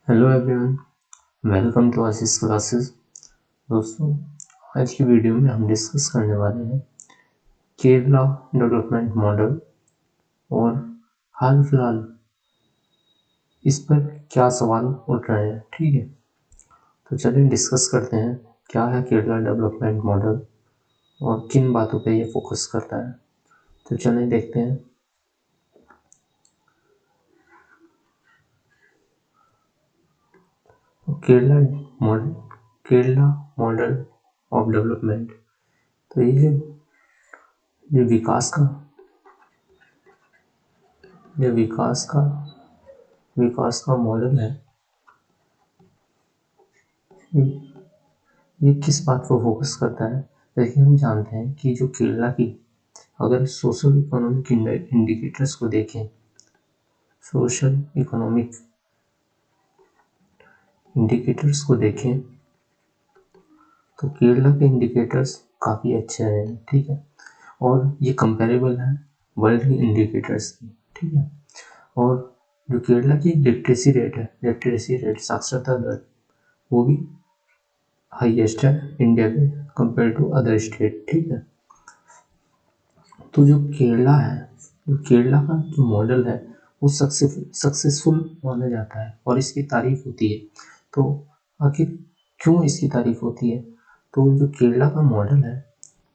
Hello everyone, welcome to Ashish classes. दोस्तों, आज की वीडियो में हम डिस्कस करने वाले हैं केरला डेवलपमेंट मॉडल और हाल फिलहाल इस पर क्या सवाल उठ रहे हैं। ठीक है, तो चलिए डिस्कस करते हैं क्या है केरला डेवलपमेंट मॉडल और किन बातों पे ये फोकस करता है। तो चलिए देखते हैं। तो केरला मॉडल ऑफ डेवलपमेंट, तो ये जो विकास का मॉडल है, ये किस बात पर फोकस करता है। जैसे हम जानते हैं कि जो केरला की अगर सोशल इकोनॉमिक इंडिकेटर्स को देखें, सोशल इकोनॉमिक इंडिकेटर्स को देखें तो केरला के इंडिकेटर्स काफ़ी अच्छे हैं। ठीक है, और ये कंपेरेबल है वर्ल्ड के इंडिकेटर्स की। ठीक है, और जो केरला की लिटरेसी रेट साक्षरता दर, वो भी हाईएस्ट है इंडिया के कंपेयर टू अदर स्टेट। ठीक है, तो जो केरला का जो मॉडल है वो सक्सेसफुल माना जाता है और इसकी तारीफ होती है। तो आखिर क्यों इसकी तारीफ होती है? तो जो केरला का मॉडल है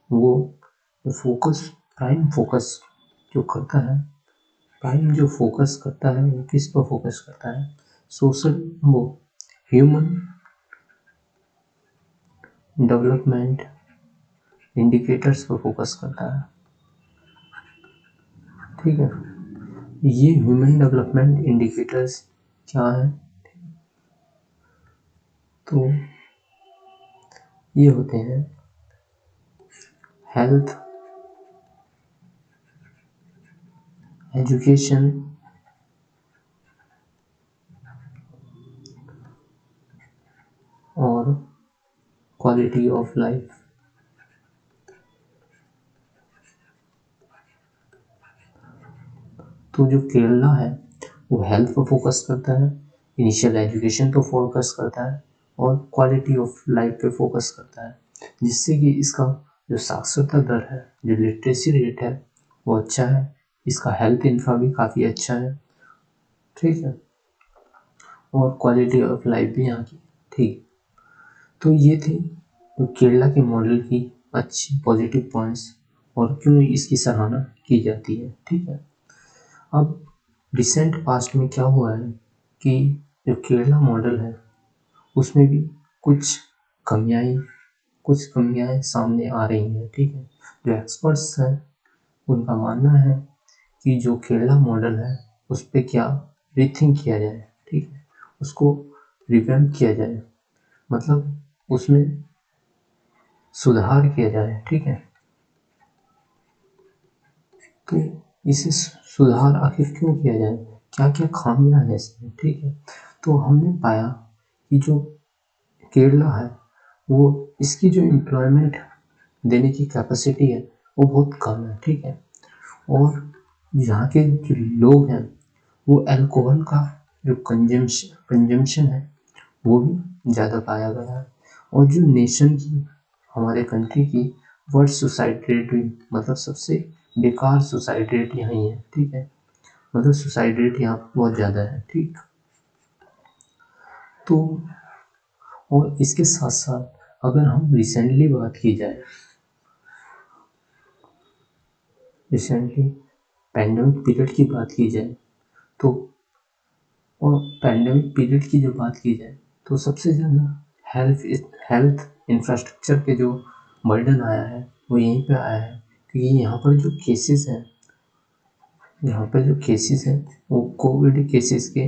वो प्राइम फोकस जो करता है, वो किस पर फोकस करता है? सोशल वो ह्यूमन डेवलपमेंट इंडिकेटर्स पर फोकस करता है। ठीक है, ये ह्यूमन डेवलपमेंट इंडिकेटर्स क्या है? तो ये होते हैं हेल्थ, एजुकेशन और क्वालिटी ऑफ लाइफ। तो जो केरला है वो हेल्थ पर फोकस करता है, इनिशियल एजुकेशन पर फोकस करता है और क्वालिटी ऑफ लाइफ पे फोकस करता है, जिससे कि इसका जो साक्षरता दर है, जो लिटरेसी रेट है, वो अच्छा है। इसका हेल्थ इंफ्रा भी काफ़ी अच्छा है। ठीक है, और क्वालिटी ऑफ लाइफ भी यहाँ की ठीक। तो ये थे तो केरला के मॉडल की अच्छी पॉजिटिव पॉइंट्स और क्यों इसकी सराहना की जाती है। ठीक है, अब रिसेंट पास्ट में क्या हुआ है कि जो केरला मॉडल है उसमें भी कुछ कमियां सामने आ रही हैं। ठीक है, जो एक्सपर्ट्स हैं उनका मानना है कि जो केरला मॉडल है उस पर क्या रीथिंक किया जाए। ठीक है, उसको रिवैम्प किया जाए, मतलब उसमें सुधार किया जाए। ठीक है, तो इसे सुधार आखिर क्यों किया जाए, क्या क्या खामियां हैं इसमें। ठीक है, तो हमने पाया कि जो केरला है वो इसकी जो एम्प्लॉयमेंट देने की कैपेसिटी है वो बहुत कम है। ठीक है, और यहाँ के जो लोग हैं वो अल्कोहल का जो कंजम्पशन है वो भी ज़्यादा पाया गया है। और जो नेशन की, हमारे कंट्री की वर्स्ट सुसाइड रेट भी, मतलब सबसे बेकार सुसाइड रेट यहीं है। ठीक है, मतलब सुसाइड रेट यहाँ बहुत ज़्यादा है। ठीक, तो और इसके साथ साथ अगर हम रिसेंटली पैंडेमिक पीरियड की बात की जाए तो, और पैंडेमिक पीरियड की जो बात की जाए तो सबसे ज़्यादा हेल्थ इंफ्रास्ट्रक्चर पे जो बर्डन आया है वो यहीं पे आया है, क्योंकि यहाँ पर जो केसेस हैं वो कोविड केसेस के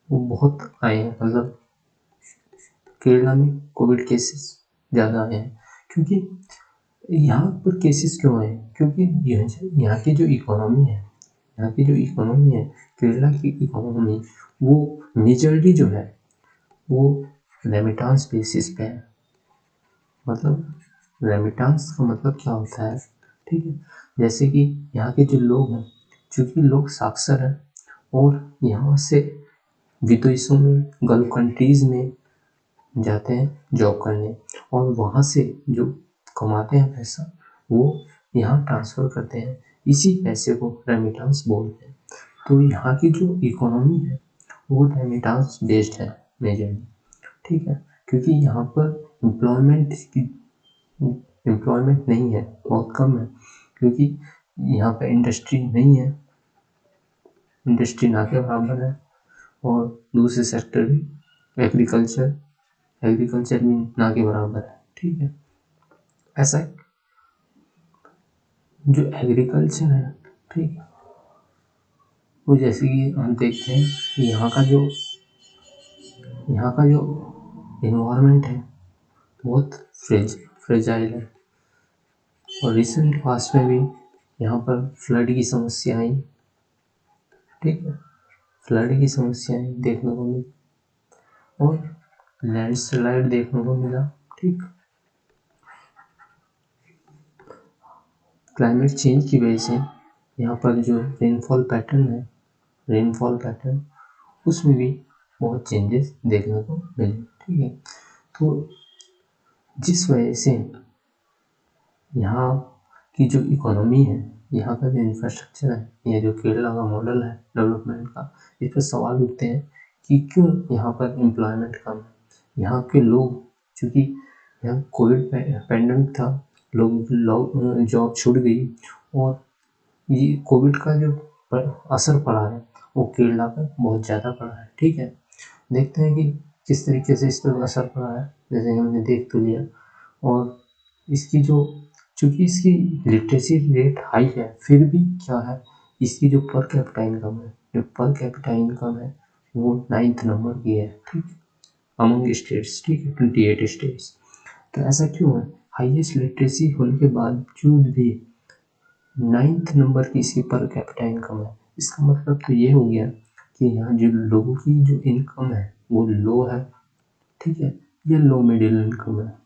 वो बहुत आए हैं। मतलब केरला में कोविड केसेस ज़्यादा आए हैं। क्योंकि यहाँ पर केसेस क्यों आए? क्योंकि यहाँ की जो इकोनॉमी है, केरला की इकोनॉमी, वो मेजरली जो है वो रेमिटांस बेसिस पे है। मतलब रेमिटांस का मतलब क्या होता है? ठीक है, जैसे कि यहाँ के जो लोग हैं, चूँकि लोग साक्षर हैं और यहाँ से विदेशों में, गल्फ कंट्रीज में जाते हैं जॉब करने, और वहाँ से जो कमाते हैं पैसा वो यहाँ ट्रांसफ़र करते हैं। इसी पैसे को रेमिटेंस बोलते हैं। तो यहाँ की जो इकोनॉमी है वो रेमिटेंस बेस्ड है मेजरली, ठीक है, क्योंकि यहाँ पर एम्प्लॉयमेंट नहीं है, बहुत कम है, क्योंकि यहाँ पे इंडस्ट्री नहीं है, इंडस्ट्री ना के बराबर है। और दूसरे सेक्टर भी एग्रीकल्चर भी ना के बराबर है, ठीक है। ऐसा जो एग्रीकल्चर है, ठीक है, वो जैसे कि हम देखते हैं कि यहाँ का जो इन्वायरमेंट है बहुत फ्रेजाइल है, और रिसेंट पास्ट में भी यहाँ पर फ्लड की समस्या आई, ठीक है, फ्लड की समस्याएं देखने को मिली और लैंडस्लाइड देखने को मिला, ठीक। क्लाइमेट चेंज की वजह से यहाँ पर जो रेनफॉल पैटर्न उसमें भी बहुत चेंजेस देखने को मिले, ठीक है। तो जिस वजह से यहाँ की जो इकोनॉमी है, यहाँ का जो इंफ्रास्ट्रक्चर है, ये जो केरला का मॉडल है डेवलपमेंट का, इस पर सवाल उठते हैं कि क्यों यहाँ पर एम्प्लॉयमेंट कम है। यहाँ के लोग, चूँकि यहाँ कोविड पैंडेमिक था, लोग जॉब छूट गई, और ये कोविड का जो असर पड़ा है वो केरला पर बहुत ज़्यादा पड़ा है, ठीक है। देखते हैं कि किस तरीके से इस पर असर पड़ा है, जैसे हमने देख तो लिया। और इसकी जो, चूँकि इसकी लिटरेसी रेट हाई है, फिर भी क्या है, इसकी जो पर कैपिटा इनकम है वो 9th नंबर की है, ठीक, अमंग स्टेट्स, ठीक है, 28 स्टेट्स। तो ऐसा क्यों है, हाईएस्ट लिटरेसी होने के बावजूद भी 9th नंबर की इसकी पर कैपिटा इनकम है। इसका मतलब तो ये हो गया कि यहाँ जो लोगों की जो इनकम है वो लो है, ठीक है, ये लो मिडिल इनकम है।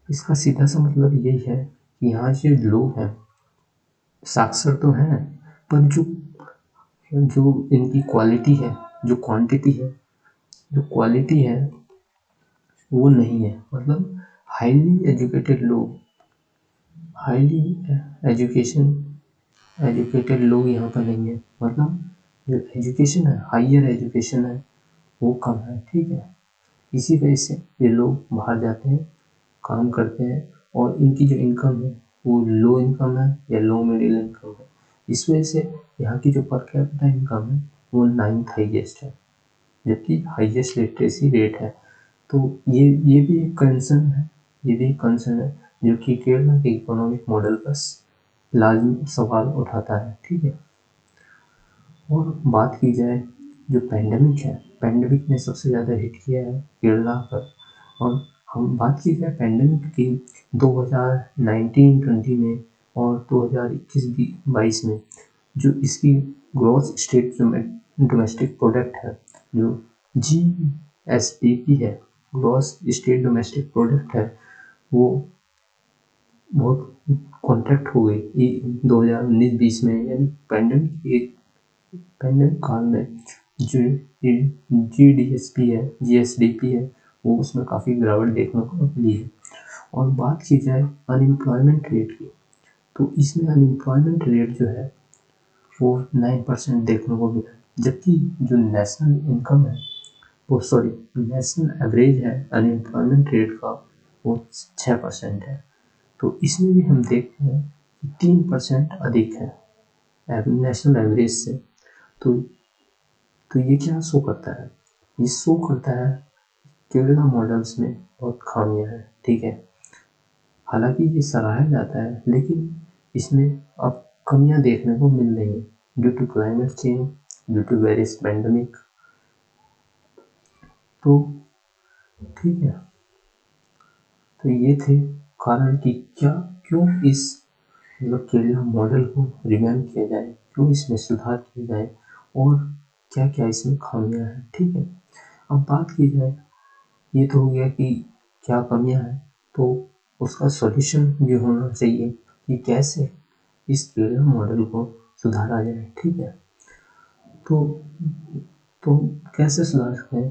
इसका सीधा सा मतलब यही है कि यहाँ जो लोग हैं साक्षर तो हैं, पर जो इनकी क्वालिटी है, जो क्वांटिटी है, जो क्वालिटी है वो नहीं है। मतलब हाईली एजुकेटेड लोग यहाँ पर नहीं है। मतलब जो एजुकेशन है, हायर एजुकेशन है, वो कम है, ठीक है। इसी वजह से ये लोग बाहर जाते हैं, काम करते हैं, और इनकी जो इनकम है वो लो इनकम है या लो मिडिल इनकम है। इस वजह से यहाँ की जो पर कैपिटा इनकम है वो 9th हाईएस्ट है, जबकि हाईएस्ट लिटरेसी रेट है। तो ये भी एक कंसर्न है, जो कि केरला के इकोनॉमिक मॉडल पर लाजमी सवाल उठाता है, ठीक है। और बात की जाए जो पैंडेमिक है, पैंडेमिक ने सबसे ज़्यादा हिट किया है केरला पर। और हम बात की जाए पैंडेमिक की 2019-20 में और 2021-22 में, जो इसकी ग्रॉस स्टेट डोमेस्टिक प्रोडक्ट है, जो GSDP है, ग्रॉस स्टेट डोमेस्टिक प्रोडक्ट है, वो बहुत कॉन्ट्रैक्ट हो गई 2019-20 में, यानी पैंडेमिक काल में जो GSDP है वो उसमें काफ़ी गिरावट देखने को मिली है। और बात की जाए अनएम्प्लॉयमेंट रेट की, तो इसमें अनएम्प्लॉयमेंट रेट जो है वो 9% देखने को मिला, जबकि जो नेशनल एवरेज है अनएम्प्लॉयमेंट रेट का वो 6% है। तो इसमें भी हम देखते हैं कि 3% अधिक है नेशनल एवरेज से। तो ये क्या शो करता है, ये शो करता है केरला मॉडल्स में बहुत खामियां हैं, ठीक है। हालांकि ये सराहा जाता है, लेकिन इसमें अब कमियां देखने को मिल रही हैं due to climate change, due to various pandemic. तो ठीक है, तो ये थे कारण कि क्यों इस मतलब केरला मॉडल को रिवैम्प किया जाए, क्यों इसमें सुधार किया जाए, और क्या क्या इसमें खामियां हैं, ठीक है। अब बात की जाए, ये तो हो गया कि क्या कमियां हैं, तो उसका सॉल्यूशन भी होना चाहिए कि कैसे इस केरला मॉडल को सुधारा जाए, ठीक है। तो तो कैसे सुधार सकते हैं?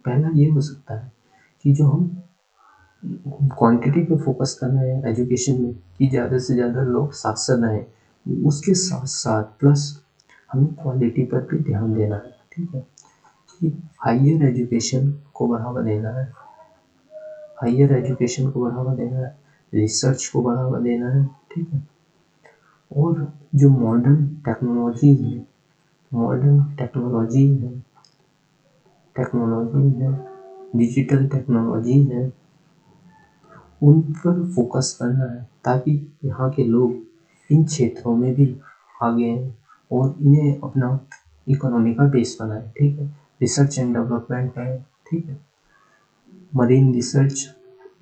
पहला ये हो सकता है कि जो हम क्वांटिटी पे फोकस करना है एजुकेशन में कि ज़्यादा से ज़्यादा लोग साक्षर रहें, उसके साथ साथ प्लस हमें क्वालिटी पर भी ध्यान देना है। ठीक है, कि हायर एजुकेशन को बढ़ावा देना है, हायर एजुकेशन को बढ़ावा देना है, रिसर्च को बढ़ावा देना है। ठीक है, और जो मॉडर्न टेक्नोलॉजीज है, मॉडर्न टेक्नोलॉजी है, डिजिटल टेक्नोलॉजी है, उन पर फोकस करना है ताकि यहाँ के लोग इन क्षेत्रों में भी आगे हैं और इन्हें अपना इकोनॉमी का बेस बनाए। ठीक है, रिसर्च एंड डेवलपमेंट है। ठीक है, मरीन रिसर्च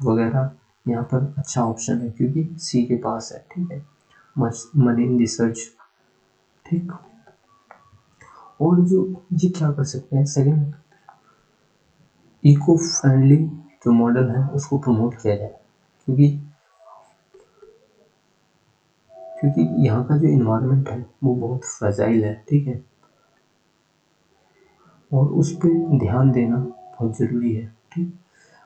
वगैरह यहाँ पर अच्छा ऑप्शन है क्योंकि सी के पास है। ठीक है, मरीन रिसर्च। ठीक, और जो ये क्या कर सकते हैं, सेकंड इको फ्रेंडली जो मॉडल है उसको प्रमोट किया जाए क्योंकि यहाँ का जो इन्वायरमेंट है वो बहुत फ्रेजाइल है। ठीक है, और उस पर ध्यान देना बहुत ज़रूरी है। ठीक,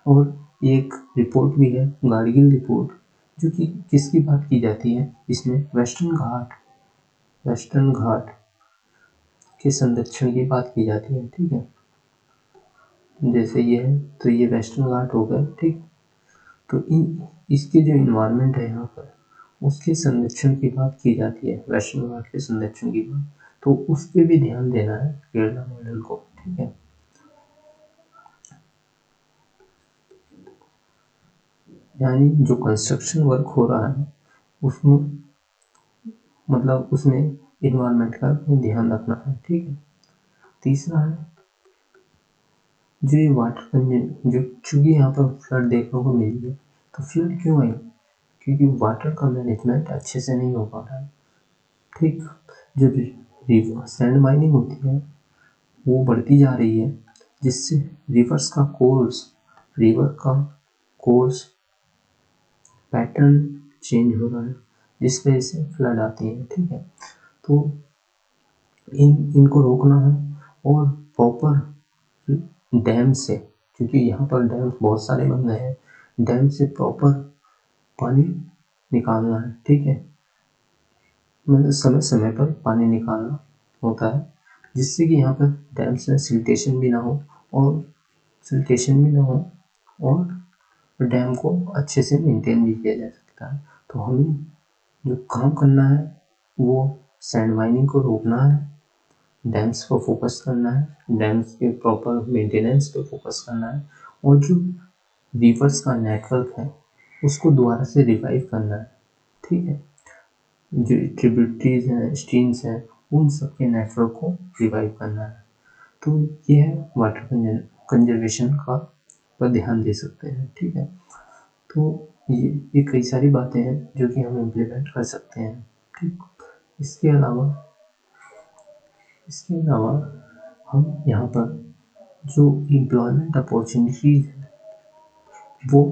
और एक रिपोर्ट भी है गार्गिल रिपोर्ट, जो कि किसकी बात की जाती है इसमें, वेस्टर्न घाट के संरक्षण की बात की जाती है। ठीक है, जैसे ये है तो ये वेस्टर्न घाट हो गया। ठीक, तो इसके जो इन्वायरमेंट है यहाँ पर उसके संरक्षण की बात की जाती है, वेस्टर्न घाट के संरक्षण की बात, तो उस पर भी ध्यान देना है केरला मॉडल को। ठीक है, यानी जो कंस्ट्रक्शन वर्क हो रहा है उसमें मतलब उसमें इन्वायरमेंट का ध्यान रखना है। ठीक है, तीसरा है जो ये वाटर कंजन जो चूंकि यहाँ पर फ्लड देखने को मिली है, तो फ्लड क्यों आई, क्योंकि वाटर का मैनेजमेंट अच्छे से नहीं हो पा रहा है। ठीक, जब रिवर सैंड माइनिंग होती है वो बढ़ती जा रही है जिससे रिवर का कोर्स पैटर्न चेंज हो रहा है जिस वजह से फ्लड आती है। ठीक है, तो इनको रोकना है और प्रॉपर डैम से, क्योंकि यहाँ पर डैम बहुत सारे बन गए हैं, डैम से प्रॉपर पानी निकालना है। ठीक है, मतलब समय समय पर पानी निकालना होता है जिससे कि यहाँ पर डैम्स में सिल्टेशन भी ना हो और डैम को अच्छे से मेंटेन भी किया जा सकता है। तो हमें जो काम करना है वो सैंड माइनिंग को रोकना है, डैम्स को फोकस करना है, डैम्स के प्रॉपर मेंटेनेंस पे फोकस करना है, और जो रिवर्स का नेटवर्क है उसको दोबारा से रिवाइव करना है। ठीक है, जो ट्रिब्यूटरीज हैं, स्ट्रीम्स हैं, उन सब के नेटवर्क को रिवाइव करना है। तो ये है वाटर कंजर्वेशन का पर ध्यान दे सकते हैं। ठीक है, तो ये कई सारी बातें हैं जो कि हम इम्प्लीमेंट कर सकते हैं। ठीक, इसके अलावा हम यहाँ पर जो एम्प्लॉयमेंट अपॉर्चुनिटीज है वो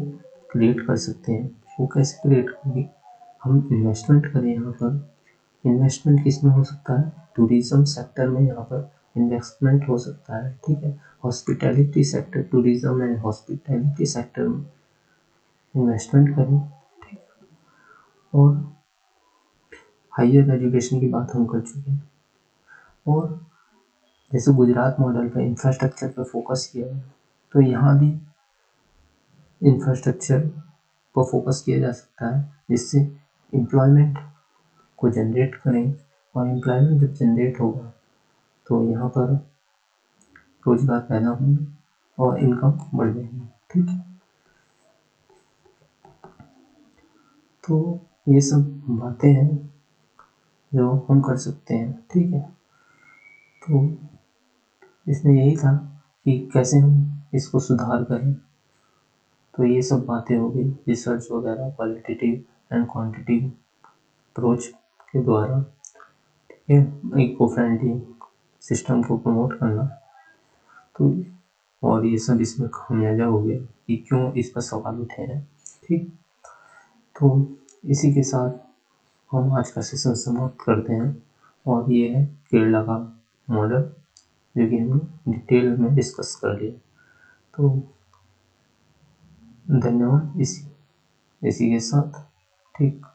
क्रिएट कर सकते हैं। वो कैसे क्रिएट होंगी, हम इन्वेस्टमेंट करें यहाँ पर। इन्वेस्टमेंट किस में हो सकता है, टूरिज्म सेक्टर में यहाँ पर इन्वेस्टमेंट हो सकता है। ठीक है, hospitality sector, tourism and hospitality sector में इन्वेस्टमेंट करें। ठीक, और हायर एजुकेशन की बात हम कर चुके हैं, और जैसे गुजरात मॉडल पे इंफ्रास्ट्रक्चर पे फोकस किया है तो यहाँ भी इंफ्रास्ट्रक्चर पर फोकस किया जा सकता है जिससे एम्प्लॉयमेंट को जनरेट करें, और एम्प्लॉयमेंट जब जनरेट होगा तो यहाँ पर रोजगार पैदा होंगे और इनकम बढ़ जाएगी। ठीक है, तो ये सब बातें हैं जो हम कर सकते हैं। ठीक है, तो इसमें यही था कि कैसे हम इसको सुधार करें। तो ये सब बातें हो गई रिसर्च वगैरह, क्वालिटेटिव एंड क्वांटिटेटिव अप्रोच के द्वारा। ठीक है, इको फ्रेंडली सिस्टम को प्रमोट करना, तो और ये सब इसमें खामियाजा हो गया कि क्यों इस पर सवाल उठे हैं। ठीक, तो इसी के साथ हम आज का सेशन समाप्त करते हैं, और ये है केरला का मॉडल। जो कि हमने डिटेल में डिस्कस कर लिया। तो धन्यवाद इसी के साथ। ठीक।